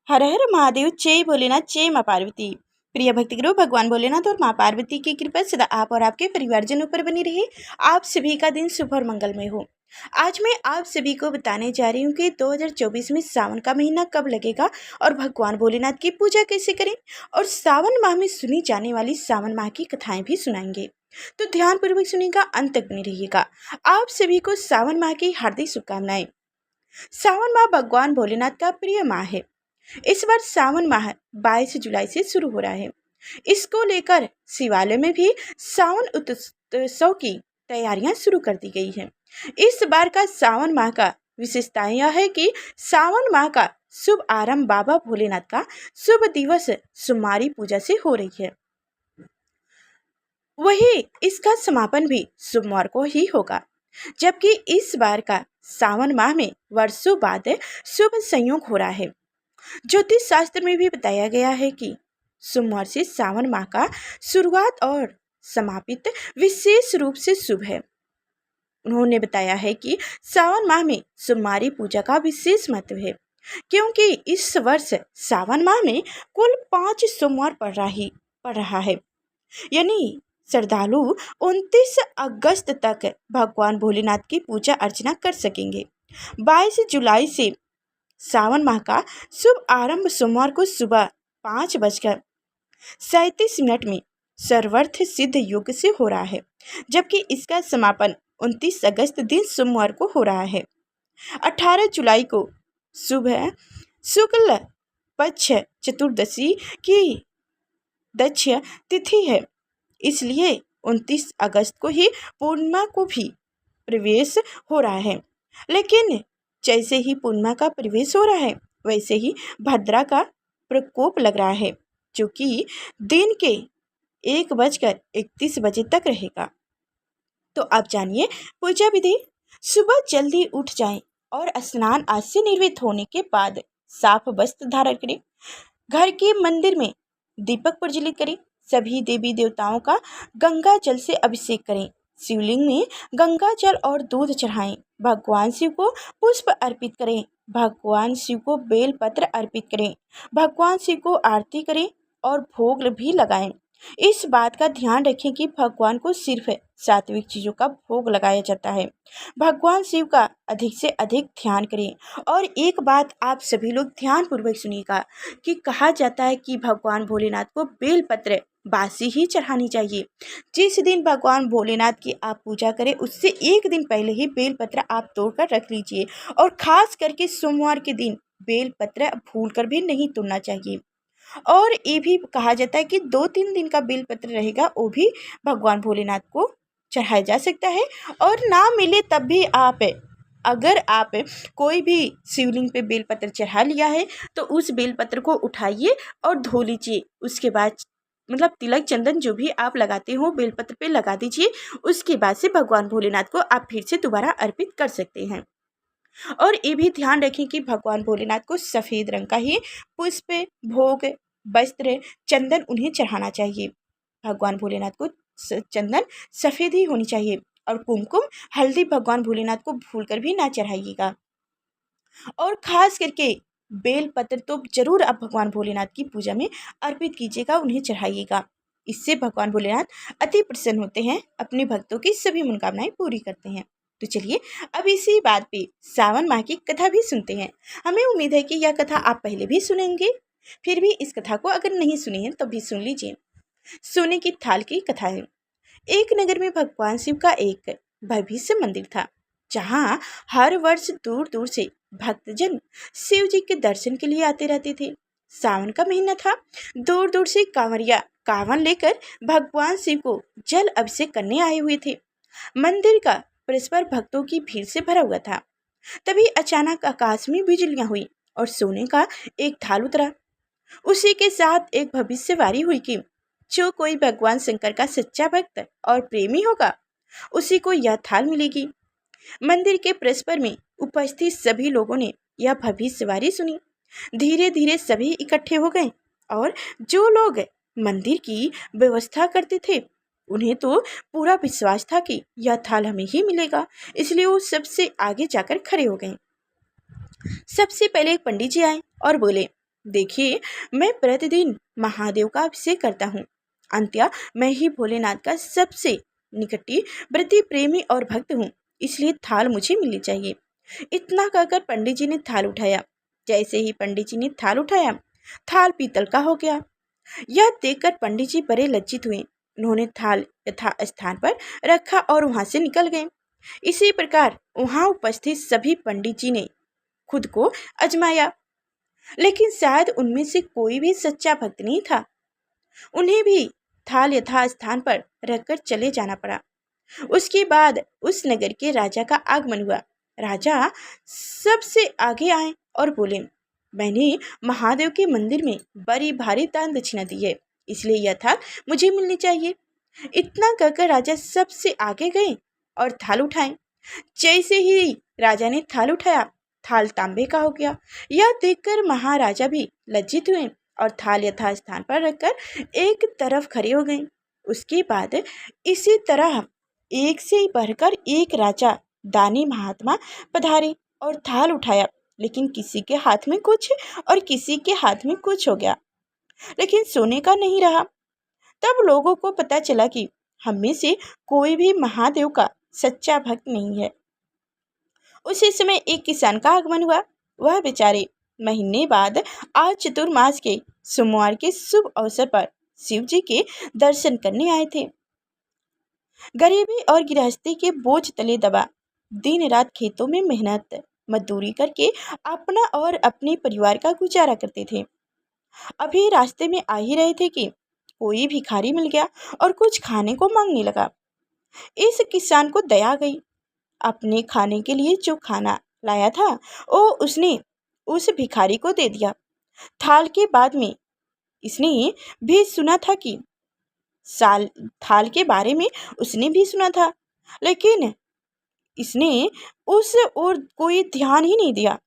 हर हर महादेव, जय भोलेनाथ, जय माँ पार्वती। प्रिय भक्तगुरु, भगवान भोलेनाथ और माँ पार्वती की कृपा सदा आप और आपके परिवारजनों पर बनी रहे। आप सभी का दिन शुभ और मंगलमय हो। आज मैं आप सभी को बताने जा रही हूँ कि 2024 में सावन का महीना कब लगेगा और भगवान भोलेनाथ की पूजा कैसे करें, और सावन माह में सुनी जाने वाली सावन माह की कथाएं भी सुनाएंगे। तो ध्यानपूर्वक सुनिएगा, अंत तक बने रहिएगा। आप सभी को सावन माह की हार्दिक शुभकामनाएं। सावन माह भगवान भोलेनाथ का प्रिय माह है। इस बार सावन माह 22 जुलाई से शुरू हो रहा है। इसको लेकर शिवालय में भी सावन उत्सव की तैयारियां शुरू कर दी गई हैं। इस बार का सावन माह का विशेषता यह है कि सावन माह का शुभ आरंभ बाबा भोलेनाथ का शुभ दिवस सोमवारी पूजा से हो रही है। वही इसका समापन भी सोमवार को ही होगा, जबकि इस बार का सावन माह में वर्षों बाद शुभ संयोग हो रहा है। ज्योतिष शास्त्र में भी बताया गया है कि सोमवार से सावन माह का शुरुआत और समापित विशेष रूप से शुभ है। उन्होंने बताया है कि सावन माह में सोमवारी पूजा का विशेष महत्व है, क्योंकि इस वर्ष सावन माह में कुल 5 सोमवार पड़ रहा है। यानी श्रद्धालु 29 अगस्त तक भगवान भोलेनाथ की पूजा अर्चना कर सकेंगे। 22 जुलाई से सावन माह का शुभ आरंभ सोमवार को सुबह 5:37 में सर्वार्थ सिद्ध योग से हो रहा है, जबकि इसका समापन 29 अगस्त दिन सोमवार को हो रहा है। 18 जुलाई को सुबह शुक्ल पक्ष चतुर्दशी की दक्ष तिथि है, इसलिए 29 अगस्त को ही पूर्णिमा को भी प्रवेश हो रहा है। लेकिन जैसे ही पूर्णिमा का प्रवेश हो रहा है, वैसे ही भद्रा का प्रकोप लग रहा है, जो कि दिन के 1:31 बजे तक रहेगा। तो आप जानिए पूजा विधि। सुबह जल्दी उठ जाएं और स्नान आदि से निर्वृत्त होने के बाद साफ वस्त्र धारण करें। घर के मंदिर में दीपक प्रज्वलित करें। सभी देवी देवताओं का गंगा जल से अभिषेक करें। शिवलिंग में गंगा जल और दूध चढ़ाएं। भगवान शिव को पुष्प अर्पित करें। भगवान शिव को बेल पत्र अर्पित करें। भगवान शिव को आरती करें और भोग भी लगाएं। इस बात का ध्यान रखें कि भगवान को सिर्फ सात्विक चीज़ों का भोग लगाया जाता है। भगवान शिव का अधिक से अधिक ध्यान करें। और एक बात आप सभी लोग ध्यानपूर्वक सुनिएगा कि कहा जाता है कि भगवान भोलेनाथ को बेलपत्र बासी ही चढ़ानी चाहिए। जिस दिन भगवान भोलेनाथ की आप पूजा करें, उससे एक दिन पहले ही बेलपत्र आप तोड़कर रख लीजिए। और खास करके सोमवार के दिन बेलपत्र भूलकर भी नहीं तोड़ना चाहिए। और ये भी कहा जाता है कि 2-3 दिन का बेलपत्र रहेगा, वो भी भगवान भोलेनाथ को चढ़ाया जा सकता है। और ना मिले तब भी अगर आप कोई भी शिवलिंग पे बेलपत्र चढ़ा लिया है, तो उस बेलपत्र को उठाइए और धो लीजिए। उसके बाद तिलक चंदन जो भी आप लगाते हो बेलपत्र पे लगा दीजिए। उसके बाद से भगवान भोलेनाथ को आप फिर से दोबारा अर्पित कर सकते हैं। और ये भी ध्यान रखें कि भगवान भोलेनाथ को सफ़ेद रंग का ही पुष्प, भोग, वस्त्र, चंदन उन्हें चढ़ाना चाहिए। भगवान भोलेनाथ को चंदन सफ़ेद ही होनी चाहिए। और कुमकुम, हल्दी भगवान भोलेनाथ को भूलकर भी ना चढ़ाइएगा। और ख़ास करके बेल पत्र तो जरूर आप भगवान भोलेनाथ की पूजा में अर्पित कीजिएगा, उन्हें चढ़ाइएगा। इससे भगवान भोलेनाथ अति प्रसन्न होते हैं, अपने भक्तों की सभी मनोकामनाएं पूरी करते हैं। तो चलिए अब इसी बात पे सावन माह की कथा भी सुनते हैं। हमें उम्मीद है कि यह कथा आप पहले भी सुनेंगे, फिर भी इस कथा को अगर नहीं सुनी है तो भी सुन लीजिए। सोने की थाल की कथा है। एक नगर में भगवान शिव का एक भव्य मंदिर था, जहाँ हर वर्ष दूर दूर से भक्तजन शिव जी के दर्शन के लिए आते रहते थे। सावन का महीना था। दूर दूर से कांवरिया कांवन लेकर भगवान शिव को जल अभिषेक करने आए हुए थे। मंदिर का परिसर भक्तों की भीड़ से भरा हुआ था। तभी अचानक आकाश में बिजलियां हुई और सोने का एक थाल उतरा। उसी के साथ एक भविष्यवाणी हुई कि जो कोई भगवान शंकर का सच्चा भक्त और प्रेमी होगा, उसी को यह थाल मिलेगी। मंदिर के परिसर में उपस्थित सभी लोगों ने यह भविष्यवाणी सुनी। धीरे धीरे सभी इकट्ठे हो गए और जो लोग मंदिर की व्यवस्था करते थे, उन्हें तो पूरा विश्वास था कि यह थाल हमें ही मिलेगा, इसलिए वो सबसे आगे जाकर खड़े हो गए। सबसे पहले एक पंडित जी आए और बोले, देखिए, मैं प्रतिदिन महादेव का अभिषेक करता हूँ। अंत्या, मैं ही भोलेनाथ का सबसे निकटी व्रती प्रेमी और भक्त हूँ, इसलिए थाल मुझे मिलनी चाहिए। इतना कहकर पंडित जी ने थाल उठाया। जैसे ही पंडित जी ने थाल उठाया, थाल पीतल का हो गया। यह देखकर पंडित जी बड़े लज्जित हुए। उन्होंने थाल यथा स्थान पर रखा और वहां से निकल गए। इसी प्रकार वहां उपस्थित सभी पंडित जी ने खुद को आजमाया, लेकिन शायद उनमें से कोई भी सच्चा भक्त नहीं था। उन्हें भी थाल यथा स्थान पर रखकर चले जाना पड़ा। उसके बाद उस नगर के राजा का आगमन हुआ। राजा सबसे आगे आए और बोले, मैंने महादेव के मंदिर में बड़ी भारी दान दक्षिणा दी है, इसलिए यह थाल मुझे मिलनी चाहिए। इतना कहकर राजा सबसे आगे गए और थाल उठाए। जैसे ही राजा ने थाल उठाया, थाल तांबे का हो गया। यह देखकर महाराजा भी लज्जित हुए और थाल यथा स्थान पर रखकर एक तरफ खड़े हो गए। उसके बाद इसी तरह एक से ही बढ़कर एक राजा दानी महात्मा पधारे और थाल उठाया, लेकिन किसी के हाथ में कुछ और किसी के हाथ में कुछ हो गया, लेकिन सोने का नहीं रहा। तब लोगों को पता चला कि हम में से कोई भी महादेव का सच्चा भक्त नहीं है। उसी समय एक किसान का आगमन हुआ। वह बेचारे महीने बाद आज चतुर्मास के सोमवार के शुभ अवसर पर शिव जी के दर्शन करने आए थे। गरीबी और गृहस्थी के बोझ तले दबा दिन रात खेतों में मेहनत मजदूरी करके अपना और अपने परिवार का गुजारा करते थे। अभी रास्ते में आ ही रहे थे कि कोई भिखारी मिल गया और कुछ खाने को मांगने लगा। इस किसान को दया गई। अपने खाने के लिए जो खाना लाया था वो उसने उस भिखारी को दे दिया। थाल के बाद में इसने भी सुना था कि साल थाल के बारे में उसने भी सुना था, लेकिन इसने उस और कोई ध्यान ही नहीं दिया।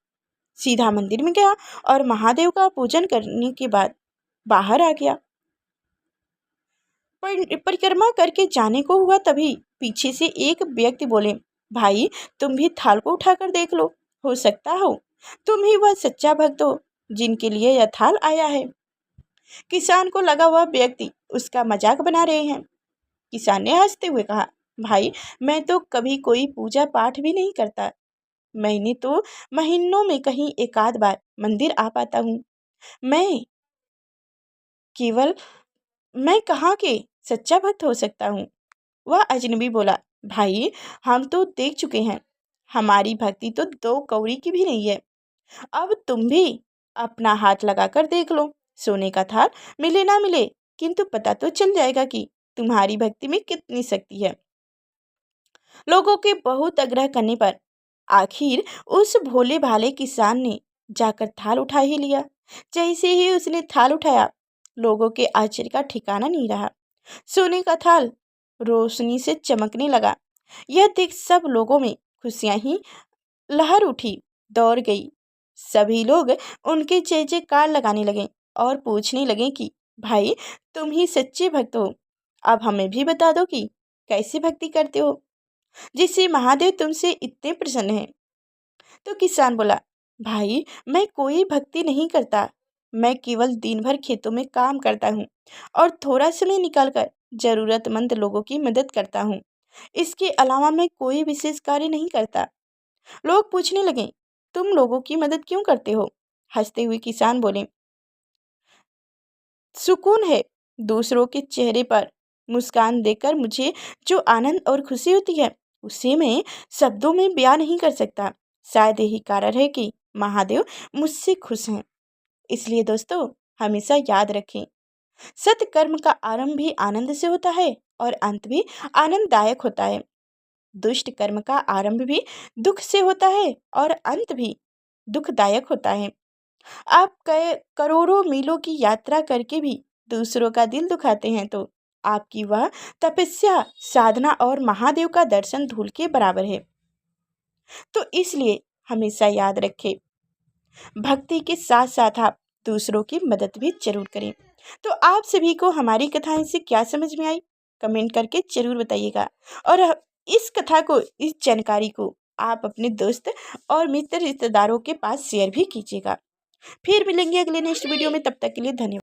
सीधा मंदिर में गया और महादेव का पूजन करने के बाद बाहर आ गया। परिक्रमा करके जाने को हुआ, तभी पीछे से एक व्यक्ति बोले, भाई तुम भी थाल को उठाकर देख लो, हो सकता हो तुम ही वह सच्चा भक्त हो जिनके लिए यह थाल आया है। किसान को लगा वह व्यक्ति उसका मजाक बना रहे हैं। किसान ने हंसते हुए कहा, भाई मैं तो कभी कोई पूजा पाठ भी नहीं करता, मैंने तो महीनों में कहीं एक आध बार मंदिर आ पाता हूँ। मैं केवल मैं कहाँ के सच्चा भक्त हो सकता हूँ। वह अजनबी बोला, भाई हम तो देख चुके हैं, हमारी भक्ति तो दो कौड़ी की भी नहीं है। अब तुम भी अपना हाथ लगाकर देख लो, सोने का थाल मिले ना मिले, किंतु पता तो चल जाएगा कि तुम्हारी भक्ति में कितनी शक्ति है। लोगों के बहुत आग्रह करने पर आखिर उस भोले भाले किसान ने जाकर थाल उठा ही लिया। जैसे ही उसने थाल उठाया, लोगों के आश्चर्य का ठिकाना नहीं रहा। सोने का थाल रोशनी से चमकने लगा। यह देख सब लोगों में खुशियां ही लहर उठी, दौड़ गई। सभी लोग उनके जय जयकार लगाने लगे और पूछने लगे कि भाई तुम ही सच्चे भक्त हो, अब हमें भी बता दो कि कैसे भक्ति करते हो जिससे महादेव तुमसे इतने प्रसन्न हैं। तो किसान बोला, भाई मैं कोई भक्ति नहीं करता, मैं केवल दिन भर खेतों में काम करता हूँ और थोड़ा समय निकालकर जरूरतमंद लोगों की मदद करता हूँ। इसके अलावा मैं कोई विशेष कार्य नहीं करता। लोग पूछने लगे, तुम लोगों की मदद क्यों करते हो? हंसते हुए किसान बोले, सुकून है। दूसरों के चेहरे पर मुस्कान देखकर मुझे जो आनंद और खुशी होती है उसे मैं शब्दों में बयां नहीं कर सकता। शायद यही कारण है कि महादेव मुझसे खुश हैं। इसलिए दोस्तों हमेशा याद रखें, सत्कर्म का आरंभ भी आनंद से होता है और अंत भी आनंददायक होता है। दुष्ट कर्म का आरंभ भी दुख से होता है और अंत भी दुखदायक होता है। आप करोड़ों मीलों की यात्रा करके भी दूसरों का दिल दुखाते हैं तो आपकी वह तपस्या, साधना और महादेव का दर्शन धूल के बराबर है। तो इसलिए हमेशा याद रखें, भक्ति के साथ साथ आप दूसरों की मदद भी जरूर करें। तो आप सभी को हमारी कथाएं से क्या समझ में आई, कमेंट करके जरूर बताइएगा। और इस कथा को, इस जानकारी को आप अपने दोस्त और मित्र रिश्तेदारों के पास शेयर भी कीजिएगा। फिर मिलेंगे अगले नेक्स्ट वीडियो में, तब तक के लिए धन्यवाद।